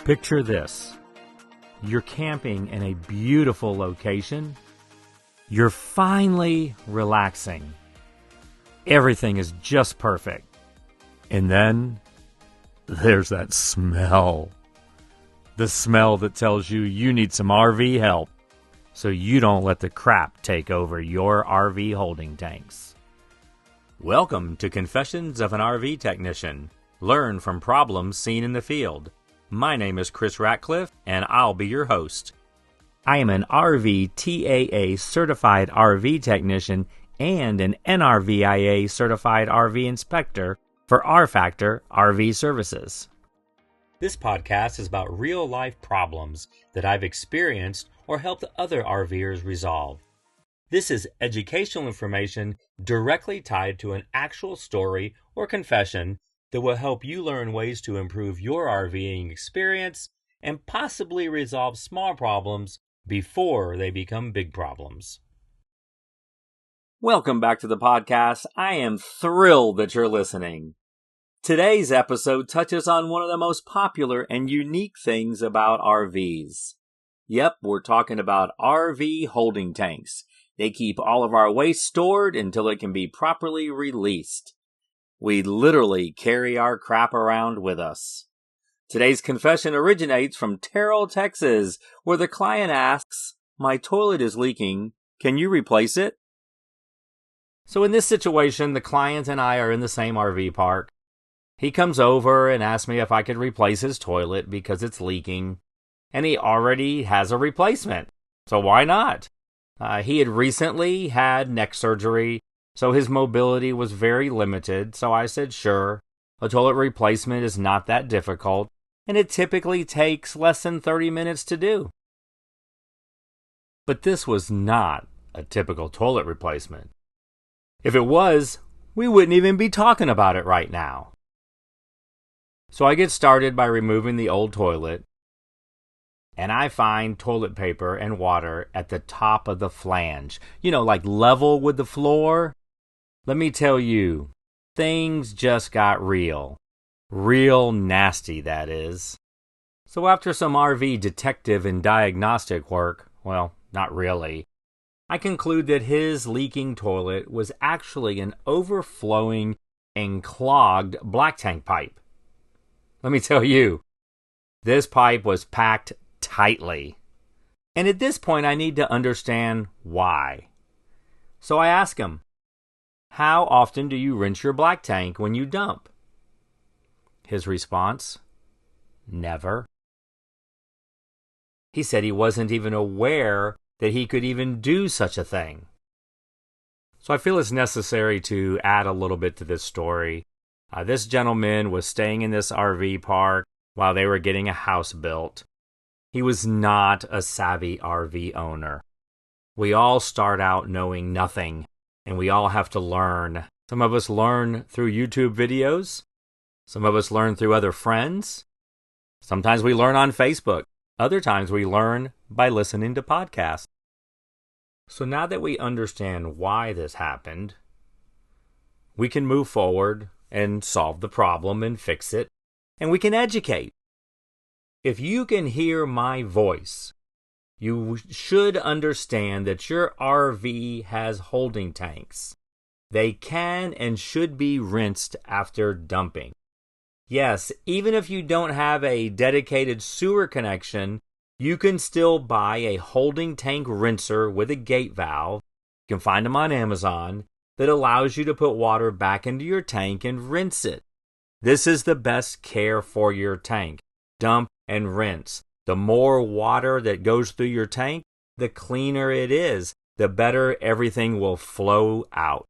Picture this. You're camping in a beautiful location. You're finally relaxing. Everything is just perfect. And then there's that smell. The smell that tells you need some RV help so you don't let the crap take over your RV holding tanks. Welcome to Confessions of an RV Technician. Learn from problems seen in the field. My name is Chris Ratcliff, and I'll be your host. I am an RV TAA certified RV technician and an NRVIA certified RV inspector for R-Factor RV Services. This podcast is about real-life problems that I've experienced or helped other RVers resolve. This is educational information directly tied to an actual story or confession that will help you learn ways to improve your RVing experience and possibly resolve small problems before they become big problems. Welcome back to the podcast. I am thrilled that you're listening. Today's episode touches on one of the most popular and unique things about RVs. Yep, we're talking about RV holding tanks. They keep all of our waste stored until it can be properly released. We literally carry our crap around with us. Today's confession originates from Terrell, Texas, where the client asks, "My toilet is leaking. Can you replace it?" So in this situation, the client and I are in the same RV park. He comes over and asks me if I could replace his toilet because it's leaking. And he already has a replacement. So why not? He had recently had neck surgery, so his mobility was very limited. So I said, sure, a toilet replacement is not that difficult, and it typically takes less than 30 minutes to do. But this was not a typical toilet replacement. If it was, we wouldn't even be talking about it right now. So I get started by removing the old toilet, and I find toilet paper and water at the top of the flange. Like level with the floor. Let me tell you, things just got real. Real nasty, that is. So after some RV detective and diagnostic work, well, not really, I conclude that his leaking toilet was actually an overflowing and clogged black tank pipe. Let me tell you, this pipe was packed tightly. And at this point, I need to understand why. So I ask him, how often do you rinse your black tank when you dump? His response, never. He said he wasn't even aware that he could even do such a thing. So I feel it's necessary to add a little bit to this story. This gentleman was staying in this RV park while they were getting a house built. He was not a savvy RV owner. We all start out knowing nothing, and we all have to learn. Some of us learn through YouTube videos. Some of us learn through other friends. Sometimes we learn on Facebook. Other times we learn by listening to podcasts. So now that we understand why this happened, we can move forward and solve the problem and fix it, and we can educate. If you can hear my voice, you should understand that your RV has holding tanks. They can and should be rinsed after dumping. Yes, even if you don't have a dedicated sewer connection, you can still buy a holding tank rinser with a gate valve. You can find them on Amazon that allows you to put water back into your tank and rinse it. This is the best care for your tank. Dump and rinse. The more water that goes through your tank, the cleaner it is, the better everything will flow out.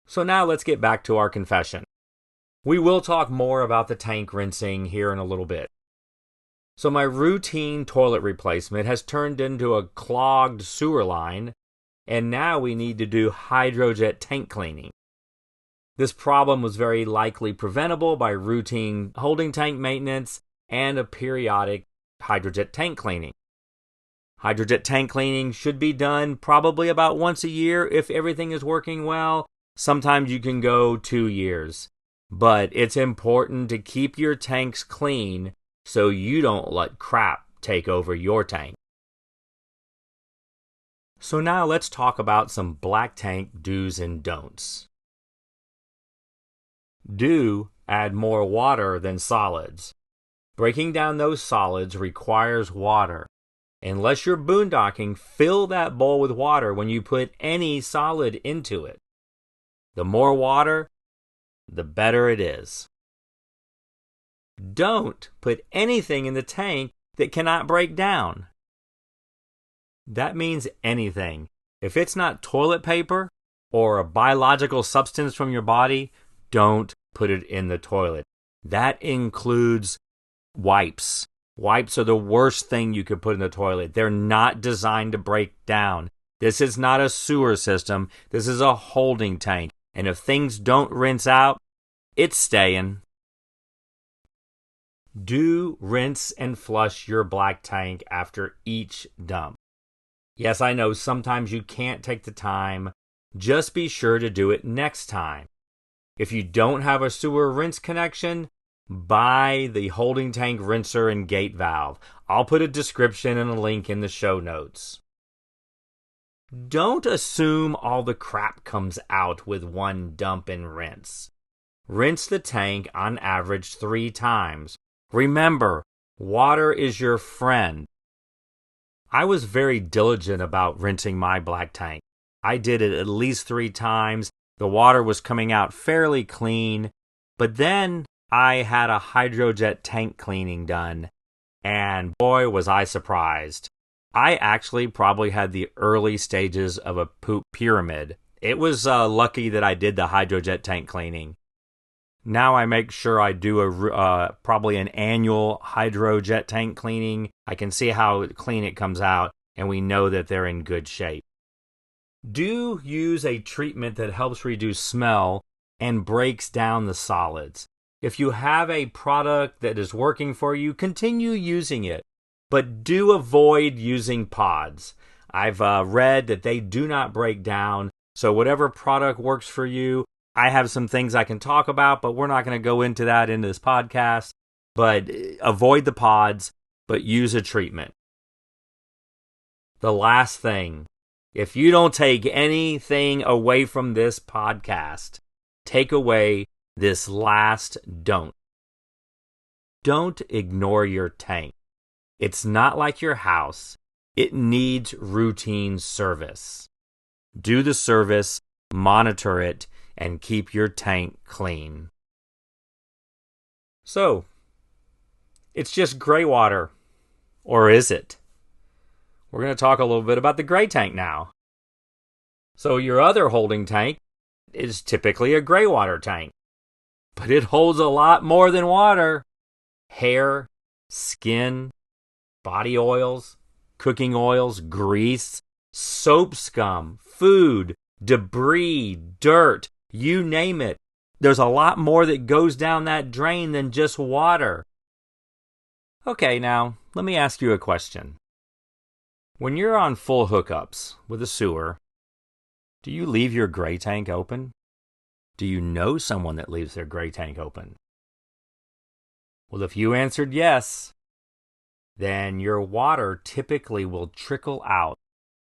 So now let's get back to our confession. We will talk more about the tank rinsing here in a little bit. So my routine toilet replacement has turned into a clogged sewer line, and now we need to do hydrojet tank cleaning. This problem was very likely preventable by routine holding tank maintenance and a periodic hydrojet tank cleaning. Hydrojet tank cleaning should be done probably about once a year if everything is working well. Sometimes you can go 2 years. But it's important to keep your tanks clean so you don't let crap take over your tank. So now let's talk about some black tank do's and don'ts. Do add more water than solids. Breaking down those solids requires water. Unless you're boondocking, fill that bowl with water when you put any solid into it. The more water, the better it is. Don't put anything in the tank that cannot break down. That means anything. If it's not toilet paper or a biological substance from your body, don't put it in the toilet. That includes wipes. Wipes are the worst thing you could put in the toilet. They're not designed to break down. This is not a sewer system. This is a holding tank. And if things don't rinse out, it's staying. Do rinse and flush your black tank after each dump. Yes, I know sometimes you can't take the time. Just be sure to do it next time. If you don't have a sewer rinse connection, buy the holding tank rinser and gate valve. I'll put a description and a link in the show notes. Don't assume all the crap comes out with one dump and rinse. Rinse the tank on average 3 times. Remember, water is your friend. I was very diligent about rinsing my black tank. I did it at least 3 times. The water was coming out fairly clean, but then I had a hydrojet tank cleaning done, and boy was I surprised. I actually probably had the early stages of a poop pyramid. It was lucky that I did the hydrojet tank cleaning. Now I make sure I do probably an annual hydrojet tank cleaning. I can see how clean it comes out, and we know that they're in good shape. Do use a treatment that helps reduce smell and breaks down the solids. If you have a product that is working for you, continue using it, but do avoid using pods. I've read that they do not break down, so whatever product works for you. I have some things I can talk about, but we're not going to go into that in this podcast. But avoid the pods, but use a treatment. The last thing, if you don't take anything away from this podcast, take away this last don't. Don't ignore your tank. It's not like your house. It needs routine service. Do the service, monitor it, and keep your tank clean. So, it's just gray water. Or is it? We're going to talk a little bit about the gray tank now. So your other holding tank is typically a gray water tank. But it holds a lot more than water. Hair, skin, body oils, cooking oils, grease, soap scum, food, debris, dirt, you name it. There's a lot more that goes down that drain than just water. Okay, now, let me ask you a question. When you're on full hookups with a sewer, do you leave your gray tank open? Do you know someone that leaves their gray tank open? Well, if you answered yes, then your water typically will trickle out,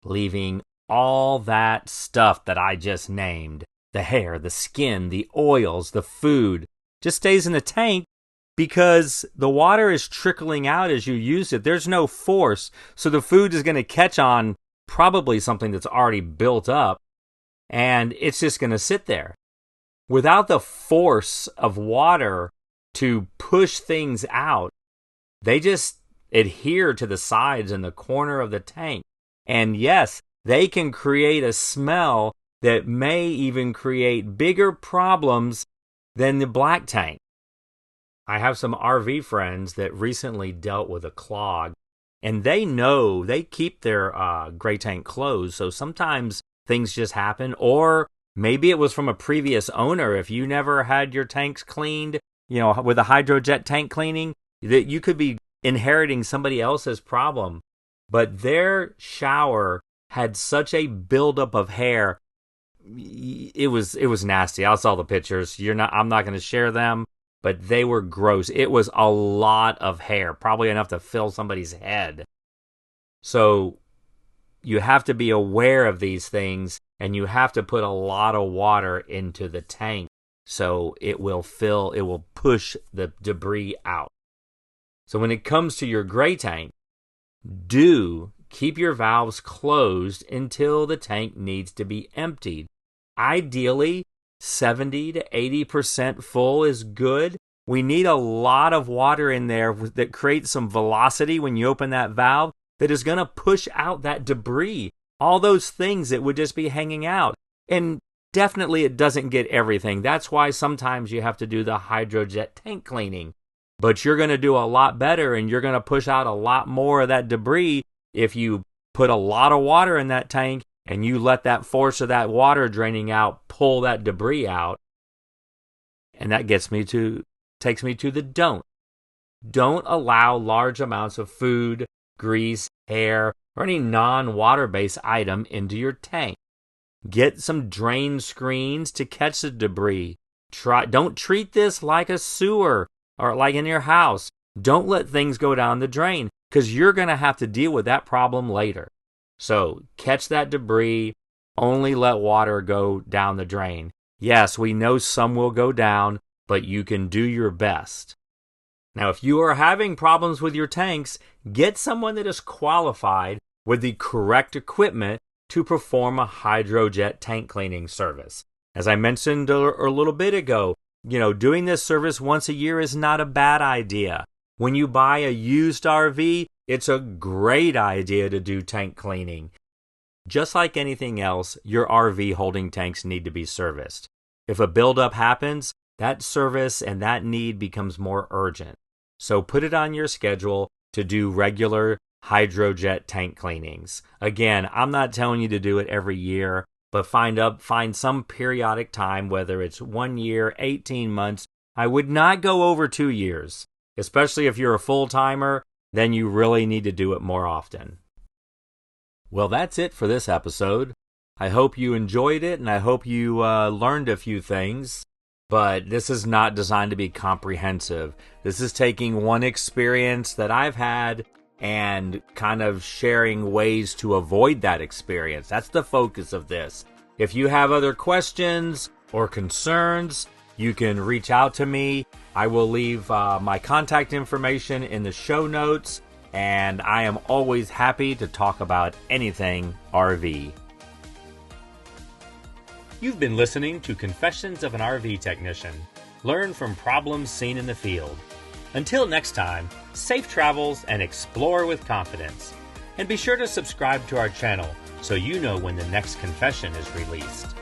leaving all that stuff that I just named, the hair, the skin, the oils, the food, just stays in the tank because the water is trickling out as you use it. There's no force, so the food is going to catch on probably something that's already built up, and it's just going to sit there. Without the force of water to push things out, they just adhere to the sides and the corner of the tank. And yes, they can create a smell that may even create bigger problems than the black tank. I have some RV friends that recently dealt with a clog, and they know they keep their gray tank closed, so sometimes things just happen, or maybe it was from a previous owner. If you never had your tanks cleaned, with a hydrojet tank cleaning, that you could be inheriting somebody else's problem. But their shower had such a buildup of hair. It was nasty. I saw the pictures. I'm not going to share them, but they were gross. It was a lot of hair, probably enough to fill somebody's head. So you have to be aware of these things, and you have to put a lot of water into the tank so it will push the debris out. So when it comes to your gray tank, do keep your valves closed until the tank needs to be emptied. Ideally, 70 to 80% full is good. We need a lot of water in there that creates some velocity when you open that valve that is going to push out that debris, all those things that would just be hanging out. And definitely it doesn't get everything. That's why sometimes you have to do the hydrojet tank cleaning. But you're going to do a lot better, and you're going to push out a lot more of that debris if you put a lot of water in that tank and you let that force of that water draining out pull that debris out. And that takes me to the don't. Don't allow large amounts of food, grease, hair, or any non-water-based item into your tank. Get some drain screens to catch the debris. Don't treat this like a sewer or like in your house. Don't let things go down the drain, because you're going to have to deal with that problem later. So catch that debris, only let water go down the drain. Yes, we know some will go down, but you can do your best. Now, if you are having problems with your tanks, get someone that is qualified with the correct equipment to perform a hydrojet tank cleaning service. As I mentioned a little bit ago, doing this service once a year is not a bad idea. When you buy a used RV, it's a great idea to do tank cleaning. Just like anything else, your RV holding tanks need to be serviced. If a buildup happens, that service and that need becomes more urgent. So put it on your schedule to do regular hydrojet tank cleanings. Again, I'm not telling you to do it every year, but find some periodic time, whether it's 1 year, 18 months. I would not go over 2 years, especially if you're a full-timer. Then you really need to do it more often. Well, that's it for this episode. I hope you enjoyed it, and I hope you learned a few things. But this is not designed to be comprehensive. This is taking one experience that I've had and kind of sharing ways to avoid that experience. That's the focus of this. If you have other questions or concerns, you can reach out to me. I will leave my contact information in the show notes, and I am always happy to talk about anything RV. You've been listening to Confessions of an RV Technician. Learn from problems seen in the field. Until next time, safe travels and explore with confidence. And be sure to subscribe to our channel so you know when the next confession is released.